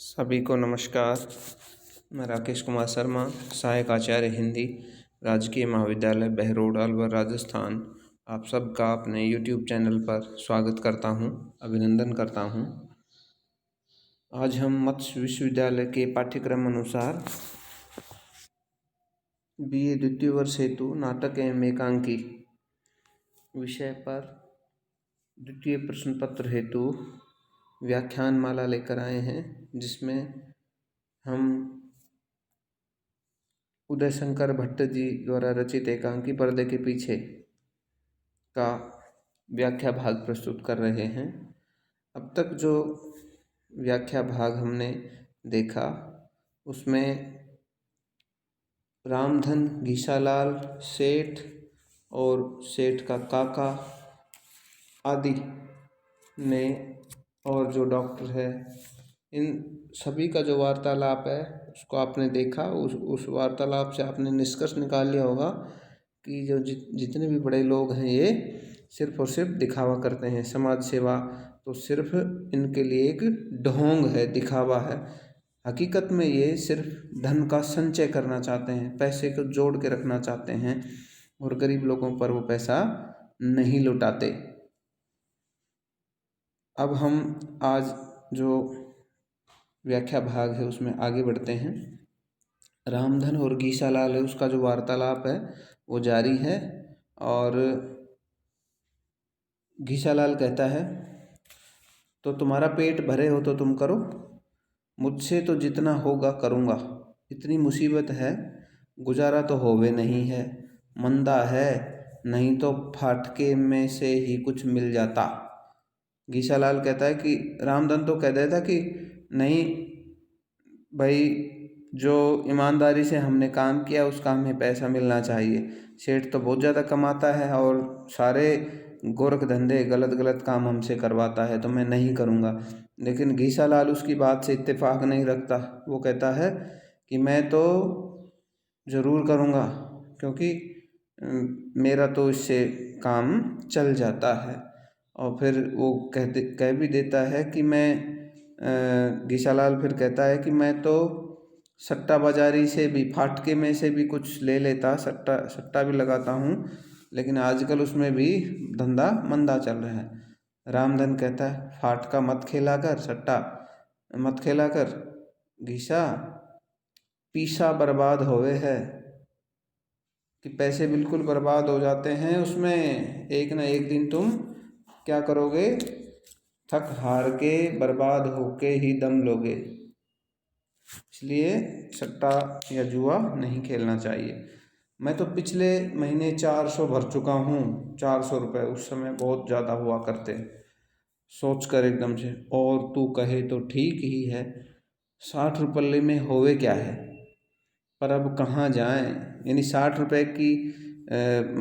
सभी को नमस्कार। मैं राकेश कुमार शर्मा, सहायक आचार्य हिंदी, राजकीय महाविद्यालय बहरोड अलवर राजस्थान, आप सबका अपने YouTube चैनल पर स्वागत करता हूं, अभिनंदन करता हूं। आज हम मत्स्य विश्वविद्यालय के पाठ्यक्रम अनुसार BA द्वितीय वर्ष हेतु नाटक एवं एकांकी विषय पर द्वितीय प्रश्न पत्र हेतु व्याख्यान माला लेकर आए हैं, जिसमें हम उदय शंकर भट्ट जी द्वारा रचित एकांकी पर्दे के पीछे का व्याख्या भाग प्रस्तुत कर रहे हैं। अब तक जो व्याख्या भाग हमने देखा उसमें रामधन, घीसालाल, सेठ और सेठ का काका आदि ने और जो डॉक्टर है, इन सभी का जो वार्तालाप है उसको आपने देखा। उस वार्तालाप से आपने निष्कर्ष निकाल लिया होगा कि जो जितने भी बड़े लोग हैं ये सिर्फ और सिर्फ दिखावा करते हैं। समाज सेवा तो सिर्फ इनके लिए एक ढोंग है, दिखावा है। हकीकत में ये सिर्फ धन का संचय करना चाहते हैं, पैसे को जोड़ के रखना चाहते हैं और गरीब लोगों पर वो पैसा नहीं लुटाते। अब हम आज जो व्याख्या भाग है उसमें आगे बढ़ते हैं। रामधन और घीसालाल है, उसका जो वार्तालाप है वो जारी है। और घीसालाल कहता है, तो तुम्हारा पेट भरे हो तो तुम करो, मुझसे तो जितना होगा करूँगा। इतनी मुसीबत है, गुजारा तो होवे नहीं है, मंदा है, नहीं तो फाटके में से ही कुछ मिल जाता। घीसालाल कहता है कि रामधन तो कह देता कि नहीं भाई, जो ईमानदारी से हमने काम किया उसका हमें पैसा मिलना चाहिए। सेठ तो बहुत ज़्यादा कमाता है और सारे गोरख धंधे गलत काम हमसे करवाता है, तो मैं नहीं करूँगा। लेकिन घीसालाल उसकी बात से इत्तेफाक नहीं रखता। वो कहता है कि मैं तो ज़रूर करूँगा, क्योंकि मेरा तो इससे काम चल जाता है। और फिर वो कह भी देता है कि घीसालाल फिर कहता है कि मैं तो सट्टा बाजारी से भी, फाटके में से भी कुछ ले लेता, सट्टा भी लगाता हूँ, लेकिन आजकल उसमें भी धंधा मंदा चल रहा है। रामधन कहता है, फाटका मत खेला कर, सट्टा मत खेला कर घीसा, पीसा बर्बाद होवे है, कि पैसे बिल्कुल बर्बाद हो जाते हैं उसमें। एक ना एक दिन तुम क्या करोगे, थक हार के बर्बाद होके ही दम लोगे। इसलिए सट्टा या जुआ नहीं खेलना चाहिए। मैं तो पिछले महीने 400 भर चुका हूँ, 400 रुपये। उस समय बहुत ज़्यादा हुआ करते। सोच कर एकदम से, और तू कहे तो ठीक ही है, 60 रुपये में होवे क्या है, पर अब कहाँ जाएं। यानी 60 रुपये की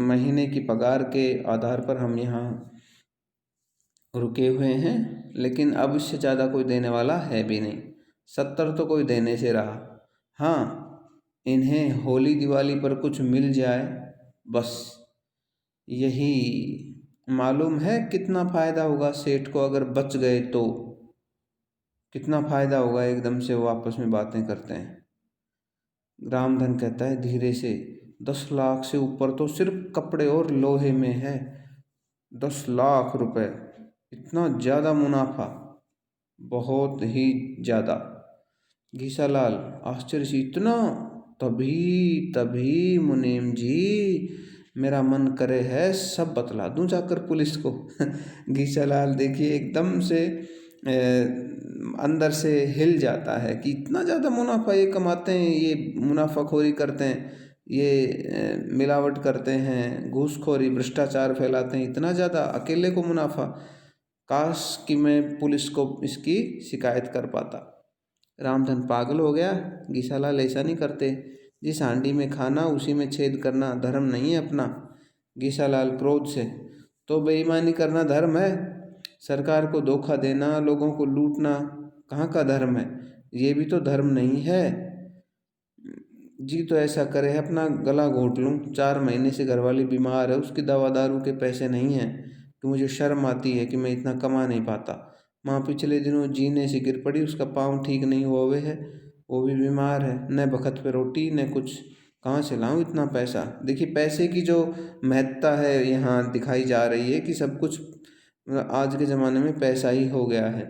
महीने की पगार के आधार पर हम यहाँ रुके हुए हैं, लेकिन अब इससे ज़्यादा कोई देने वाला है भी नहीं। 70 तो कोई देने से रहा। हाँ, इन्हें होली दिवाली पर कुछ मिल जाए, बस यही। मालूम है कितना फ़ायदा होगा सेठ को अगर बच गए तो, कितना फ़ायदा होगा। एकदम से वो आपस में बातें करते हैं। रामधन कहता है धीरे से, 10 लाख से ऊपर तो सिर्फ कपड़े और लोहे में है। 10 लाख रुपए, इतना ज़्यादा मुनाफा, बहुत ही ज़्यादा। घीसालाल आश्चर्य से, इतना? तभी मुनीम जी, मेरा मन करे है सब बतला दूं जाकर पुलिस को। घीसालाल देखिए एकदम से अंदर से हिल जाता है कि इतना ज़्यादा मुनाफा ये कमाते हैं, ये मुनाफाखोरी करते हैं, ये मिलावट करते हैं, घूसखोरी भ्रष्टाचार फैलाते हैं, इतना ज़्यादा अकेले को मुनाफा। काश कि मैं पुलिस को इसकी शिकायत कर पाता। रामधन पागल हो गया, घीसालाल ऐसा नहीं करते। जिस हांडी में खाना उसी में छेद करना धर्म नहीं है अपना। घीसालाल क्रोध से, तो बेईमानी करना धर्म है? सरकार को धोखा देना, लोगों को लूटना कहाँ का धर्म है? ये भी तो धर्म नहीं है जी। तो ऐसा करे अपना गला घोट लूँ, 4 महीने से घरवाली बीमार है, उसकी दवा दारू के पैसे नहीं हैं, तो मुझे शर्म आती है कि मैं इतना कमा नहीं पाता। माँ पिछले दिनों जीने से गिर पड़ी, उसका पाँव ठीक नहीं हुआ हुए है, वो भी बीमार है, न बखत पे रोटी न कुछ, कहाँ से लाऊं इतना पैसा। देखिए पैसे की जो महत्ता है यहाँ दिखाई जा रही है कि सब कुछ आज के ज़माने में पैसा ही हो गया है।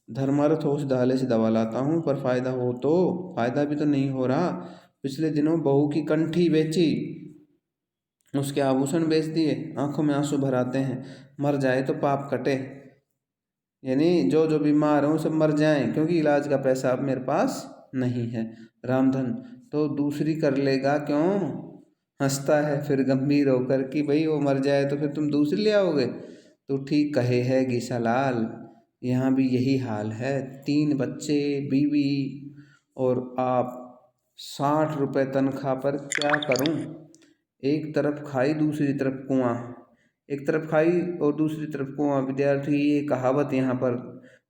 धर्मार्थ होश धाले से दवा लाता हूँ, पर फायदा हो तो, फायदा भी तो नहीं हो रहा। पिछले दिनों बहू की कंठी बेची, उसके आभूषण बेच दिए, आंखों में आंसू भर आते हैं, मर जाए तो पाप कटे। यानी जो जो बीमार हों सब मर जाएं, क्योंकि इलाज का पैसा अब मेरे पास नहीं है। रामधन तो दूसरी कर लेगा क्यों, हंसता है फिर गंभीर होकर कि भाई वो मर जाए तो फिर तुम दूसरी ले आओगे। तो ठीक कहे है गीसालाल, यहाँ भी यही हाल है, 3 बच्चे, बीवी और आप, 60 रुपये तनख्वाह पर क्या करूँ। एक तरफ खाई दूसरी तरफ कुआं, एक तरफ खाई और दूसरी तरफ कुआं। विद्यार्थी ये कहावत यहाँ पर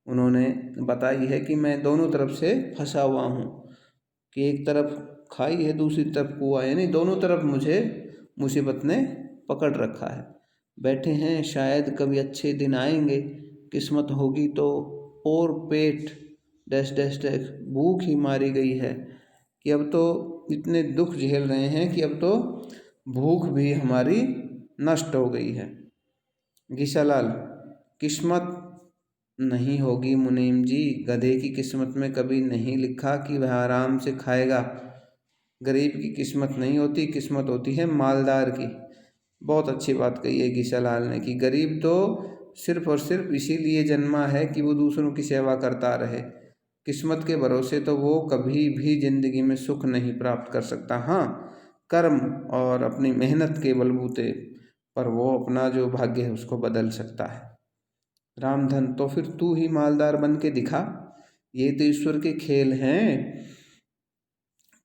उन्होंने बताई है कि मैं दोनों तरफ से फंसा हुआ हूँ, कि एक तरफ खाई है दूसरी तरफ कुआं, यानी दोनों तरफ मुझे मुसीबत ने पकड़ रखा है। बैठे हैं शायद कभी अच्छे दिन आएंगे, किस्मत होगी तो, और पेट डैश डैश डैश, भूख ही मारी गई है कि अब तो इतने दुख झेल रहे हैं कि अब तो भूख भी हमारी नष्ट हो गई है। गीसालाल, किस्मत नहीं होगी मुनीम जी, गधे की किस्मत में कभी नहीं लिखा कि वह आराम से खाएगा। गरीब की किस्मत नहीं होती, किस्मत होती है मालदार की। बहुत अच्छी बात कही है गीसालाल ने कि गरीब तो सिर्फ और सिर्फ इसीलिए जन्मा है कि वो दूसरों की सेवा करता रहे। किस्मत के भरोसे तो वो कभी भी जिंदगी में सुख नहीं प्राप्त कर सकता। हाँ, कर्म और अपनी मेहनत के बलबूते पर वो अपना जो भाग्य है उसको बदल सकता है। रामधन तो फिर तू ही मालदार बन के दिखा, ये तो ईश्वर के खेल हैं,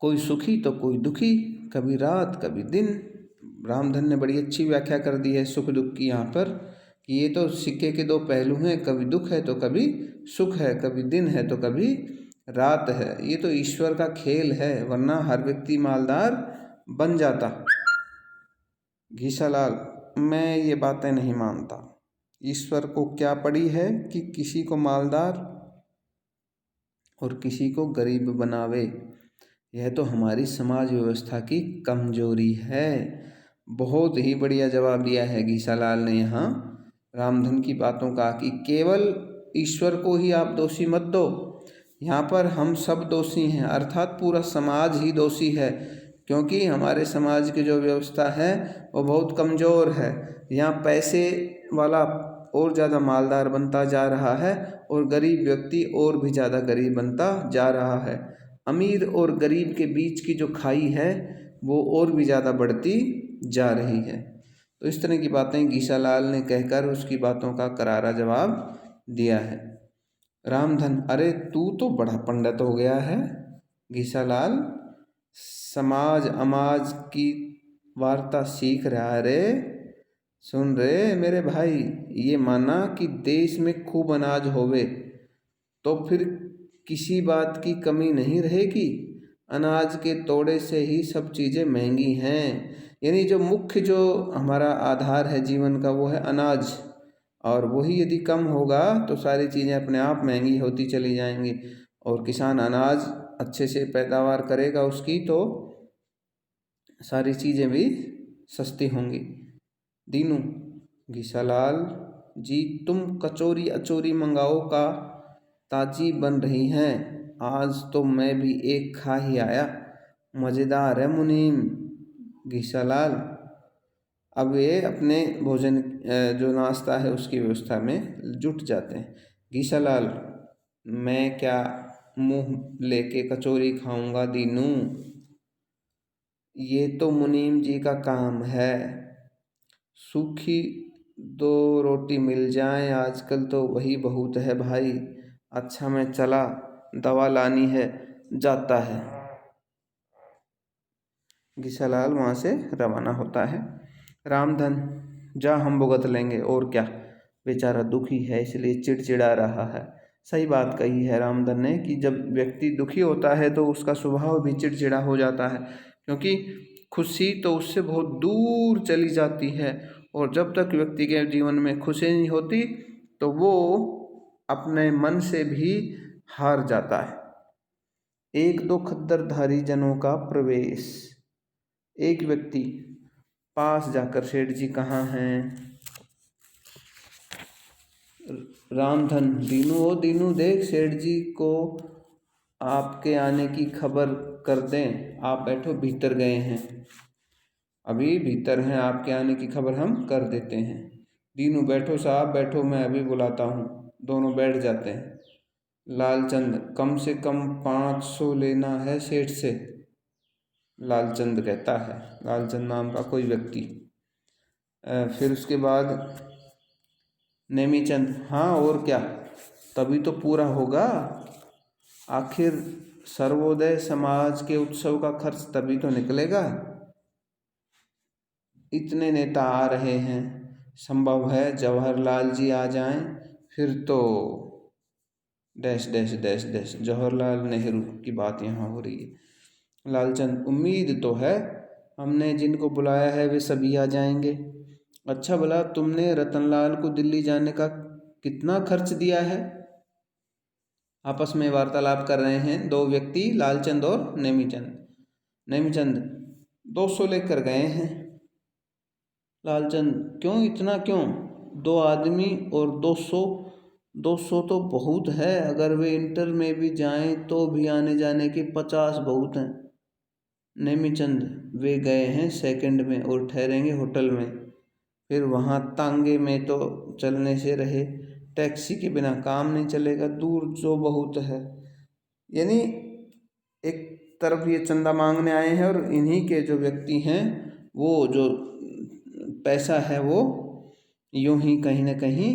कोई सुखी तो कोई दुखी, कभी रात कभी दिन। रामधन ने बड़ी अच्छी व्याख्या कर दी है सुख दुख की यहाँ पर, कि ये तो सिक्के के 2 पहलू हैं, कभी दुख है तो कभी सुख है, कभी दिन है तो कभी रात है। ये तो ईश्वर का खेल है, वरना हर व्यक्ति मालदार बन जाता। घीसालाल, मैं ये बातें नहीं मानता। ईश्वर को क्या पड़ी है कि किसी को मालदार और किसी को गरीब बनावे। यह तो हमारी समाज व्यवस्था की कमजोरी है। बहुत ही बढ़िया जवाब दिया है गीसालाल ने यहाँ रामधन की बातों का, कि केवल ईश्वर को ही आप दोषी मत दो, यहाँ पर हम सब दोषी हैं, अर्थात पूरा समाज ही दोषी है, क्योंकि हमारे समाज की जो व्यवस्था है वो बहुत कमज़ोर है। यहाँ पैसे वाला और ज़्यादा मालदार बनता जा रहा है और गरीब व्यक्ति और भी ज़्यादा गरीब बनता जा रहा है। अमीर और गरीब के बीच की जो खाई है वो और भी ज़्यादा बढ़ती जा रही है। तो इस तरह की बातें गीसालाल ने कहकर उसकी बातों का करारा जवाब दिया है। रामधन, अरे तू तो बड़ा पंडित हो गया है। गीसालाल, समाज अमाज की वार्ता सीख रहा रे, सुन रे मेरे भाई, ये माना कि देश में खूब अनाज होवे तो फिर किसी बात की कमी नहीं रहेगी। अनाज के तोड़े से ही सब चीज़ें महंगी हैं, यानी जो मुख्य जो हमारा आधार है जीवन का वो है अनाज, और वही यदि कम होगा तो सारी चीज़ें अपने आप महंगी होती चली जाएंगी। और किसान अनाज अच्छे से पैदावार करेगा उसकी तो सारी चीज़ें भी सस्ती होंगी। दीनू, घीसालाल जी, तुम कचौरी अचौरी मंगाओ का ताजी बन रही हैं, आज तो मैं भी एक खा ही आया, मज़ेदार है मुनीम। घीसालाल, अब ये अपने भोजन जो नाश्ता है उसकी व्यवस्था में जुट जाते हैं। घीसालाल, मैं क्या मुंह लेके कचौरी खाऊंगा दीनू, ये तो मुनीम जी का काम है। सूखी 2 रोटी मिल जाएं आजकल तो वही बहुत है भाई। अच्छा मैं चला, दवा लानी है, जाता है। घीसालाल वहाँ से रवाना होता है। रामधन, जा हम भुगत लेंगे और क्या, बेचारा दुखी है इसलिए चिड़चिड़ा रहा है। सही बात कही है रामधन ने कि जब व्यक्ति दुखी होता है तो उसका स्वभाव भी चिड़चिड़ा हो जाता है, क्योंकि खुशी तो उससे बहुत दूर चली जाती है। और जब तक व्यक्ति के जीवन में खुशी नहीं होती तो वो अपने मन से भी हार जाता है। एक दो खद्दरधारी जनों का प्रवेश। एक व्यक्ति पास जाकर, सेठ जी कहाँ हैं? रामधन, दीनू, ओ दीनू देख, सेठ जी को आपके आने की खबर कर दें, आप बैठो, भीतर गए हैं, अभी भीतर हैं, आपके आने की खबर हम कर देते हैं। दीनू, बैठो साहब बैठो, मैं अभी बुलाता हूँ। दोनों बैठ जाते हैं। लालचंद, कम से कम 500 लेना है सेठ से, लालचंद कहता है, लालचंद नाम का कोई व्यक्ति। फिर उसके बाद नेमीचंद, हाँ और क्या, तभी तो पूरा होगा, आखिर सर्वोदय समाज के उत्सव का खर्च तभी तो निकलेगा। इतने नेता आ रहे हैं, संभव है जवाहरलाल जी आ जाएं, फिर तो dash dash dash dash Jawaharlal Nehru की बात यहाँ हो रही है। लालचंद, उम्मीद तो है, हमने जिनको बुलाया है वे सभी आ जाएंगे। अच्छा भला तुमने रतनलाल को दिल्ली जाने का कितना खर्च दिया है? आपस में वार्तालाप कर रहे हैं दो व्यक्ति, लालचंद और नेमीचंद। नेमीचंद, 200 लेकर गए हैं। लालचंद, क्यों, इतना क्यों? 2 आदमी और 200, 200 तो बहुत है, अगर वे इंटर में भी जाएं तो भी आने जाने के 50 बहुत हैं। नेमीचंद, वे गए हैं सेकंड में और ठहरेंगे होटल में, फिर वहाँ तांगे में तो चलने से रहे, टैक्सी के बिना काम नहीं चलेगा, दूर जो बहुत है। यानी एक तरफ ये चंदा मांगने आए हैं और इन्हीं के जो व्यक्ति हैं वो जो पैसा है वो यूं ही कहीं ना कहीं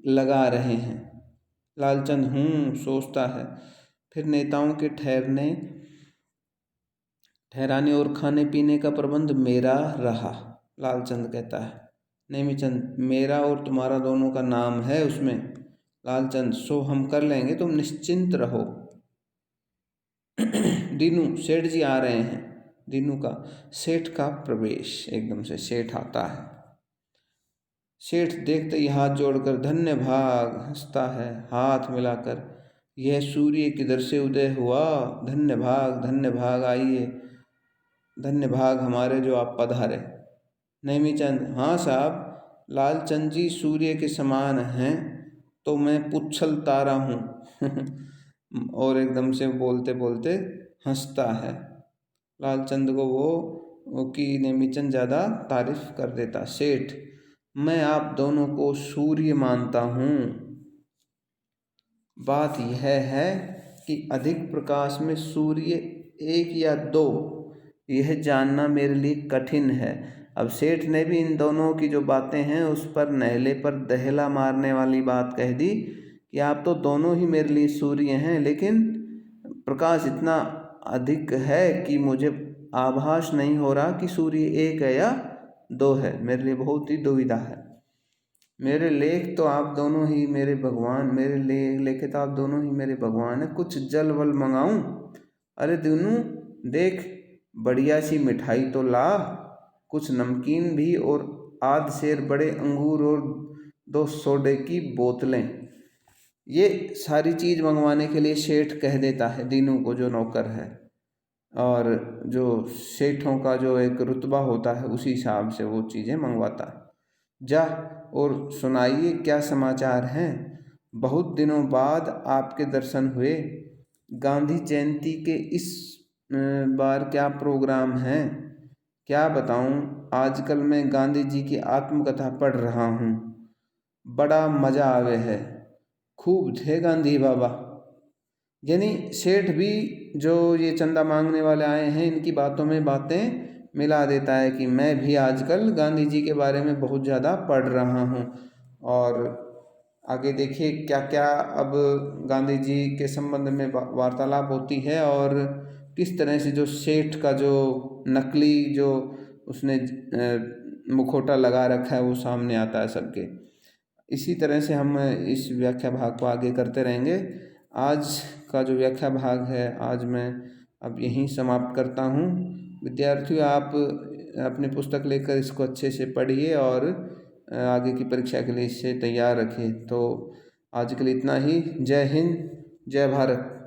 लगा रहे हैं। लालचंद सोचता है। फिर नेताओं के ठहराने और खाने पीने का प्रबंध मेरा रहा, लालचंद कहता है। नेमीचंद, मेरा और तुम्हारा दोनों का नाम है उसमें। लालचंद, सो हम कर लेंगे, तुम निश्चिंत रहो। दीनू, सेठ जी आ रहे हैं। दीनू का सेठ का प्रवेश, एकदम से सेठ आता है। सेठ देखते ही हाथ जोड़कर धन्य भाग हंसता है, हाथ मिलाकर, यह सूर्य किधर से उदय हुआ, धन्य भाग आइए, धन्य भाग हमारे जो आप पधारे। नेमीचंद, हाँ साहब, लालचंद जी सूर्य के समान हैं तो मैं पुच्छल तारा हूँ। और एकदम से बोलते बोलते हंसता है। लालचंद को वो कि नेमीचंद ज़्यादा तारीफ कर देता। सेठ, मैं आप दोनों को सूर्य मानता हूँ, बात यह है कि अधिक प्रकाश में सूर्य 1 या 2, यह जानना मेरे लिए कठिन है। अब सेठ ने भी इन दोनों की जो बातें हैं उस पर नहले पर दहला मारने वाली बात कह दी कि आप तो दोनों ही मेरे लिए सूर्य हैं, लेकिन प्रकाश इतना अधिक है कि मुझे आभास नहीं हो रहा कि सूर्य 1 है या 2 है, मेरे लिए बहुत ही दुविधा है। मेरे लेख तो आप दोनों ही मेरे भगवान, मेरे लेखे तो आप दोनों ही मेरे भगवान हैं, कुछ जल वल मंगाऊं? अरे दीनू देख, बढ़िया सी मिठाई तो ला, कुछ नमकीन भी, और आध सेर बड़े अंगूर और 2 सोडे की बोतलें। ये सारी चीज़ मंगवाने के लिए सेठ कह देता है दीनू को, जो नौकर है, और जो सेठों का जो एक रुतबा होता है उसी हिसाब से वो चीज़ें मंगवाता है। जा और सुनाइए क्या समाचार हैं, बहुत दिनों बाद आपके दर्शन हुए, गांधी जयंती के इस बार क्या प्रोग्राम है? क्या बताऊं, आजकल मैं गांधी जी की आत्मकथा पढ़ रहा हूँ, बड़ा मज़ा आवे है, खूब थे गांधी बाबा। यानी सेठ भी जो ये चंदा मांगने वाले आए हैं इनकी बातों में बातें मिला देता है कि मैं भी आजकल गांधी जी के बारे में बहुत ज़्यादा पढ़ रहा हूँ। और आगे देखिए क्या क्या अब गांधी जी के संबंध में वार्तालाप होती है, और किस तरह से जो सेठ का जो नकली जो उसने मुखौटा लगा रखा है वो सामने आता है सबके। इसी तरह से हम इस व्याख्या भाग को आगे करते रहेंगे। आज का जो व्याख्या भाग है आज मैं अब यहीं समाप्त करता हूँ। विद्यार्थियों, आप अपनी पुस्तक लेकर इसको अच्छे से पढ़िए और आगे की परीक्षा के लिए इससे तैयार रखें। तो आज के लिए इतना ही। जय हिंद, जय भारत।